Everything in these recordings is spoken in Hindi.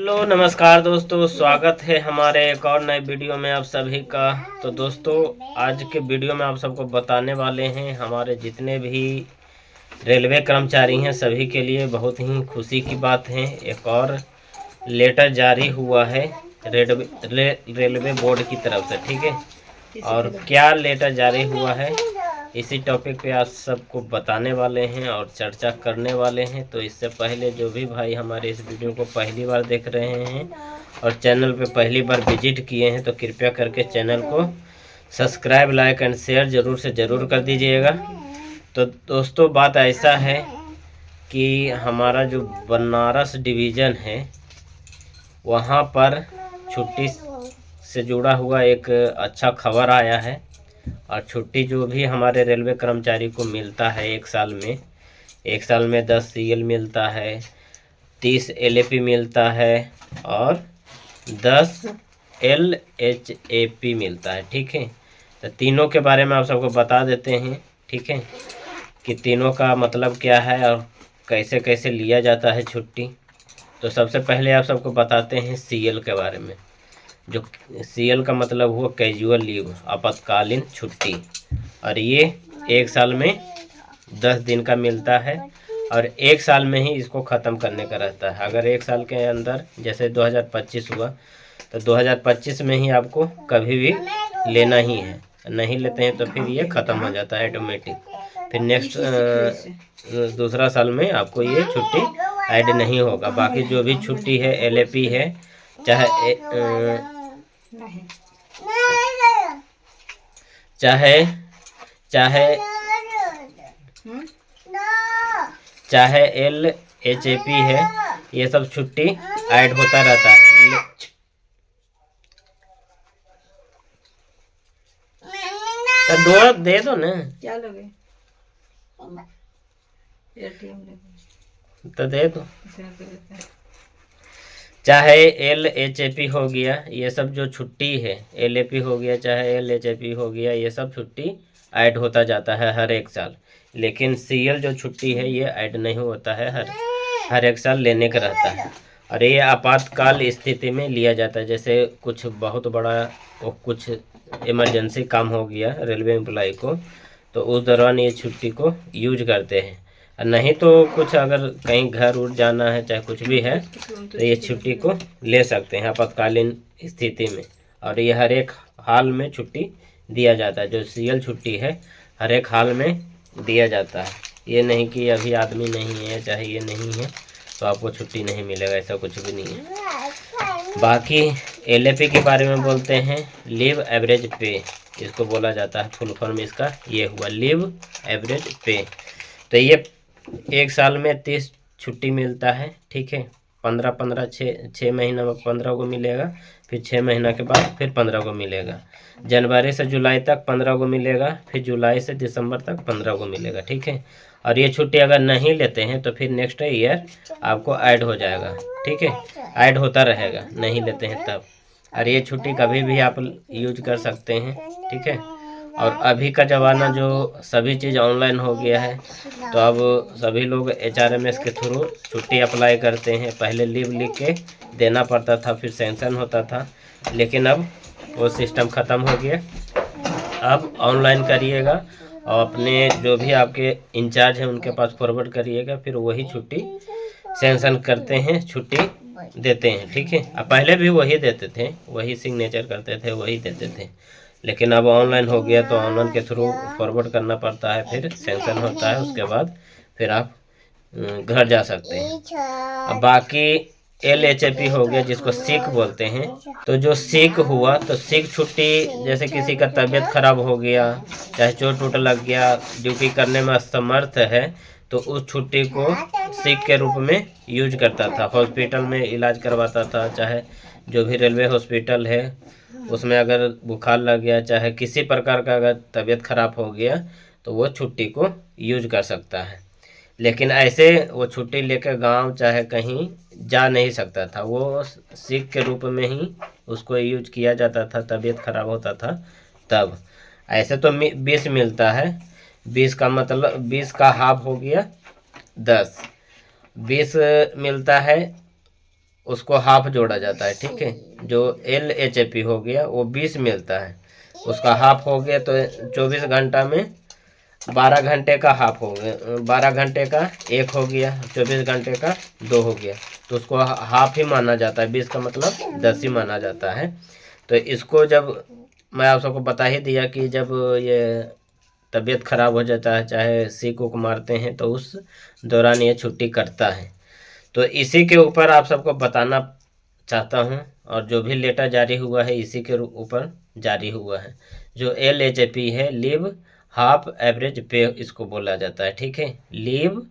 हेलो नमस्कार दोस्तों, स्वागत है हमारे एक और नए वीडियो में आप सभी का। तो दोस्तों, आज के वीडियो में आप सबको बताने वाले हैं हमारे जितने भी रेलवे कर्मचारी हैं सभी के लिए बहुत ही खुशी की बात है। एक और लेटर जारी हुआ है रेलवे बोर्ड की तरफ से, ठीक है। और क्या लेटर जारी हुआ है इसी टॉपिक पे आप सबको बताने वाले हैं और चर्चा करने वाले हैं। तो इससे पहले जो भी भाई हमारे इस वीडियो को पहली बार देख रहे हैं और चैनल पे पहली बार विजिट किए हैं तो कृपया करके चैनल को सब्सक्राइब, लाइक एंड शेयर ज़रूर से ज़रूर कर दीजिएगा। तो दोस्तों, बात ऐसा है कि हमारा जो बनारस डिवीज़न है वहाँ पर छुट्टी से जुड़ा हुआ एक अच्छा खबर आया है। और छुट्टी जो भी हमारे रेलवे कर्मचारी को मिलता है एक साल में 10 CL मिलता है, 30 LAP मिलता है और 10 LHAP मिलता है, ठीक है। तो तीनों के बारे में आप सबको बता देते हैं, ठीक है, कि तीनों का मतलब क्या है और कैसे कैसे लिया जाता है छुट्टी। तो सबसे पहले आप सबको बताते हैं CL के बारे में। जो CL का मतलब हुआ कैजुअल लीव, आपातकालीन छुट्टी, और ये एक साल में 10 दिन का मिलता है और एक साल में ही इसको ख़त्म करने का रहता है। अगर एक साल के अंदर जैसे 2025 हुआ तो 2025 में ही आपको कभी भी लेना ही है, नहीं लेते हैं तो फिर ये ख़त्म हो जाता है ऑटोमेटिक। फिर नेक्स्ट दूसरा साल में आपको ये छुट्टी ऐड नहीं होगा। बाकी जो भी छुट्टी है LAP है, चाहे चाहे चाहे चाहे LHAP है, ये सब छुट्टी ऐड होता रहता है। तो दो दे दो ना, क्या लोगे तो दे दो। चाहे LHAP हो गया, ये सब जो छुट्टी है, LAP हो गया चाहे LHAP हो गया, ये सब छुट्टी ऐड होता जाता है हर एक साल। लेकिन CL जो छुट्टी है ये ऐड नहीं होता है, हर एक साल लेने का रहता है। और ये आपातकाल स्थिति में लिया जाता है, जैसे कुछ बहुत बड़ा और कुछ इमरजेंसी काम हो गया रेलवे एम्प्लॉय को, तो उस दौरान ये छुट्टी को यूज करते हैं। नहीं तो कुछ अगर कहीं घर उड़ जाना है चाहे कुछ भी है तो ये छुट्टी को ले सकते हैं आपातकालीन स्थिति में। और ये हर एक हाल में छुट्टी दिया जाता है। जो CL छुट्टी है हर एक हाल में दिया जाता है। ये नहीं कि अभी आदमी नहीं है चाहे ये नहीं है तो आपको छुट्टी नहीं मिलेगा, ऐसा कुछ भी नहीं है। बाकी LAP के बारे में बोलते हैं, लीव एवरेज पे इसको बोला जाता है। फुल फॉर्म इसका ये हुआ, लीव एवरेज पे। तो ये एक साल में 30 छुट्टी मिलता है, ठीक है। 15 छः महीना में 15 को मिलेगा, फिर 6 महीना के बाद फिर 15 को मिलेगा। जनवरी से जुलाई तक 15 को मिलेगा, फिर जुलाई से दिसंबर तक 15 को मिलेगा, ठीक है। और ये छुट्टी अगर नहीं लेते हैं तो फिर नेक्स्ट ईयर आपको ऐड हो जाएगा, ठीक है, ऐड होता रहेगा, नहीं लेते हैं तब। और ये छुट्टी कभी भी आप यूज कर सकते हैं, ठीक है। और अभी का ज़माना जो सभी चीज़ ऑनलाइन हो गया है तो अब सभी लोग HRMS के थ्रू छुट्टी अप्लाई करते हैं। पहले लीव लिख के देना पड़ता था, फिर सैंक्शन होता था, लेकिन अब वो सिस्टम ख़त्म हो गया। अब ऑनलाइन करिएगा और अपने जो भी आपके इंचार्ज हैं उनके पास फॉरवर्ड करिएगा, फिर वही छुट्टी सैंक्शन करते हैं, छुट्टी देते हैं, ठीक है। अब पहले भी वही देते थे, वही सिग्नेचर करते थे, वही देते थे, लेकिन अब ऑनलाइन हो गया तो ऑनलाइन के थ्रू फॉरवर्ड करना पड़ता है, फिर सैंक्शन होता है, उसके बाद फिर आप घर जा सकते हैं। अब बाकी LHAP हो गया जिसको सिक बोलते हैं। तो जो सिक हुआ तो सिक छुट्टी, जैसे किसी का तबीयत खराब हो गया, चाहे चोट वोट लग गया, ड्यूटी करने में असमर्थ है, तो उस छुट्टी को सिक के रूप में यूज करता था। हॉस्पिटल में इलाज करवाता था, चाहे जो भी रेलवे हॉस्पिटल है उसमें अगर बुखार लग गया, चाहे किसी प्रकार का अगर तबीयत खराब हो गया तो वो छुट्टी को यूज कर सकता है। लेकिन ऐसे वो छुट्टी लेकर गांव चाहे कहीं जा नहीं सकता था, वो सिक के रूप में ही उसको यूज किया जाता था, तबीयत खराब होता था तब। ऐसे तो 20 मिलता है, 20 का मतलब 20 का हाफ हो गया 10, 20 मिलता है उसको हाफ जोड़ा जाता है, ठीक है। जो LHAP हो गया वो 20 मिलता है, उसका हाफ हो गया तो 24 घंटा में 12 घंटे का हाफ हो गया, 12 घंटे का 1 हो गया, 24 घंटे का 2 हो गया, तो उसको हाफ ही माना जाता है। 20 का मतलब 10 ही माना जाता है। तो इसको जब मैं आप सबको बता ही दिया कि जब ये तबीयत खराब हो जाता है, चाहे सीक उक मारते हैं, तो उस दौरान ये छुट्टी करता है। तो इसी के ऊपर आप सबको बताना चाहता हूँ, और जो भी लेटर जारी हुआ है इसी के ऊपर जारी हुआ है। जो LHAP है, लीव हाफ एवरेज पे इसको बोला जाता है, ठीक है। लीव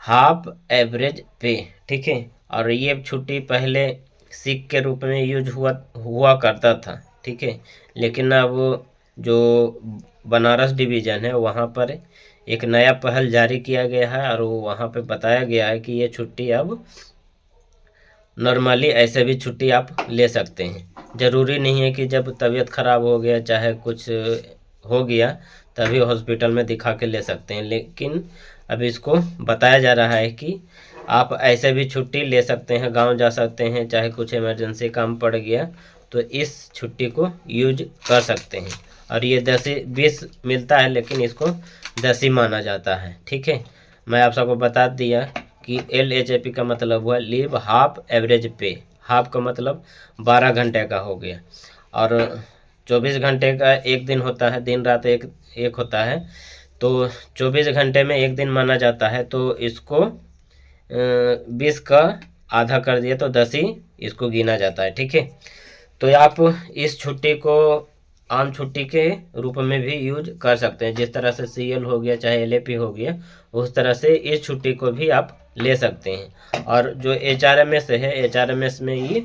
हाफ एवरेज पे, ठीक है। और ये छुट्टी पहले सिक के रूप में यूज हुआ करता था, ठीक है। लेकिन अब जो बनारस डिवीज़न है वहाँ पर एक नया पहल जारी किया गया है, और वहाँ पे बताया गया है कि ये छुट्टी अब नॉर्मली ऐसे भी छुट्टी आप ले सकते हैं। ज़रूरी नहीं है कि जब तबीयत ख़राब हो गया, चाहे कुछ हो गया, तभी हॉस्पिटल में दिखा के ले सकते हैं। लेकिन अब इसको बताया जा रहा है कि आप ऐसे भी छुट्टी ले सकते हैं, गांव जा सकते हैं, चाहे कुछ इमरजेंसी काम पड़ गया तो इस छुट्टी को यूज कर सकते हैं। और ये 10-20 मिलता है, लेकिन इसको 10 ही माना जाता है, ठीक है। मैं आप सबको बता दिया कि LHAP का मतलब हुआ लीव हाफ एवरेज पे। हाफ का मतलब 12 घंटे का हो गया, और 24 घंटे का एक दिन होता है, दिन रात एक होता है, तो 24 घंटे में एक दिन माना जाता है। तो इसको 20 का आधा कर दिया तो 10 ही इसको गिना जाता है, ठीक है। तो आप इस छुट्टी को आम छुट्टी के रूप में भी यूज कर सकते हैं। जिस तरह से CL हो गया, चाहे LAP हो गया, उस तरह से इस छुट्टी को भी आप ले सकते हैं। और जो HRMS है, HRMS में ये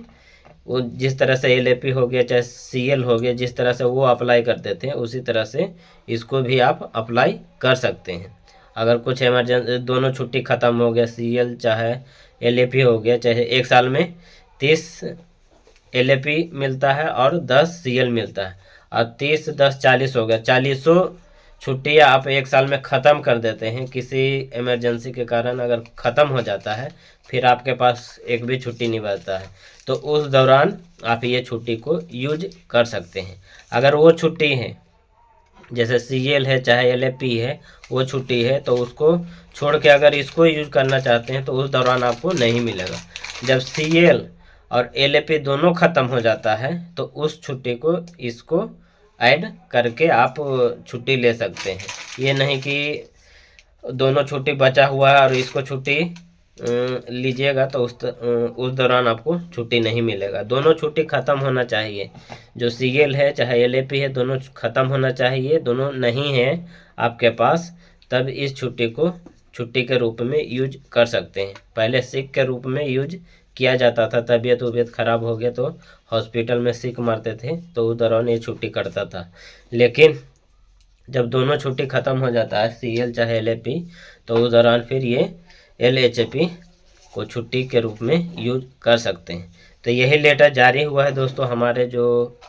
वो जिस तरह से LAP हो गया, चाहे CL हो गया, जिस तरह से वो अप्लाई करते थे, उसी तरह से इसको भी आप अप्लाई कर सकते हैं। अगर कुछ इमरजेंसी, दोनों छुट्टी ख़त्म हो गया, CL चाहे LAP हो गया, चाहे एक साल में 30 LAP मिलता है और 10 CL मिलता है, और 30 10 40 हो गया, 40 छुट्टियाँ आप एक साल में ख़त्म कर देते हैं। किसी इमरजेंसी के कारण अगर ख़त्म हो जाता है, फिर आपके पास एक भी छुट्टी नहीं बचता है, तो उस दौरान आप ये छुट्टी को यूज कर सकते हैं। अगर वो छुट्टी है, जैसे CL है, चाहे LAP है, वो छुट्टी है, तो उसको छोड़ के अगर इसको यूज करना चाहते हैं तो उस दौरान आपको नहीं मिलेगा। जब CL और LAP दोनों ख़त्म हो जाता है तो उस छुट्टी को इसको ऐड करके आप छुट्टी ले सकते हैं। ये नहीं कि दोनों छुट्टी बचा हुआ है और इसको छुट्टी लीजिएगा तो उस दौरान आपको छुट्टी नहीं मिलेगा। दोनों छुट्टी ख़त्म होना चाहिए। जो CL है चाहे LAP है, दोनों ख़त्म होना चाहिए। दोनों नहीं है आपके पास, तब इस छुट्टी को छुट्टी के रूप में यूज कर सकते हैं। पहले सिक के रूप में यूज किया जाता था, तबीयत ख़राब हो गया तो हॉस्पिटल में सिक मारते थे, तो उस दौरान ये छुट्टी करता था। लेकिन जब दोनों छुट्टी ख़त्म हो जाता है, CL चाहे LAP, तो उस दौरान फिर ये LHAP को छुट्टी के रूप में यूज कर सकते हैं। तो यही लेटर जारी हुआ है दोस्तों। हमारे जो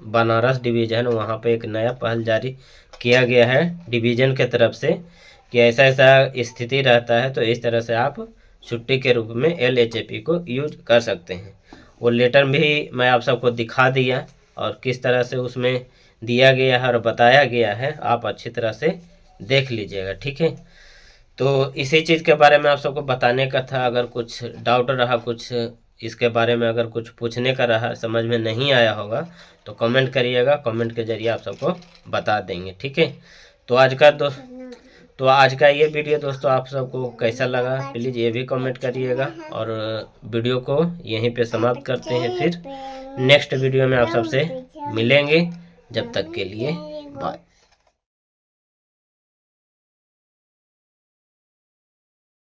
बनारस डिवीज़न, वहाँ पे एक नया पहल जारी किया गया है डिवीज़न के तरफ से कि ऐसा ऐसा स्थिति रहता है, तो इस तरह से आप छुट्टी के रूप में LHAP को यूज कर सकते हैं। वो लेटर भी मैं आप सबको दिखा दिया, और किस तरह से उसमें दिया गया है और बताया गया है, आप अच्छी तरह से देख लीजिएगा, ठीक है। तो इसी चीज़ के बारे में आप सबको बताने का था। अगर कुछ डाउट रहा, कुछ इसके बारे में अगर कुछ पूछने का रहा, समझ में नहीं आया होगा, तो कमेंट करिएगा, कमेंट के ज़रिए आप सबको बता देंगे, ठीक है। तो आज का ये वीडियो दोस्तों आप सबको कैसा लगा, प्लीज़ ये भी कमेंट करिएगा। और वीडियो को यहीं पे समाप्त करते हैं, फिर नेक्स्ट वीडियो में आप सबसे मिलेंगे। जब तक के लिए बाय।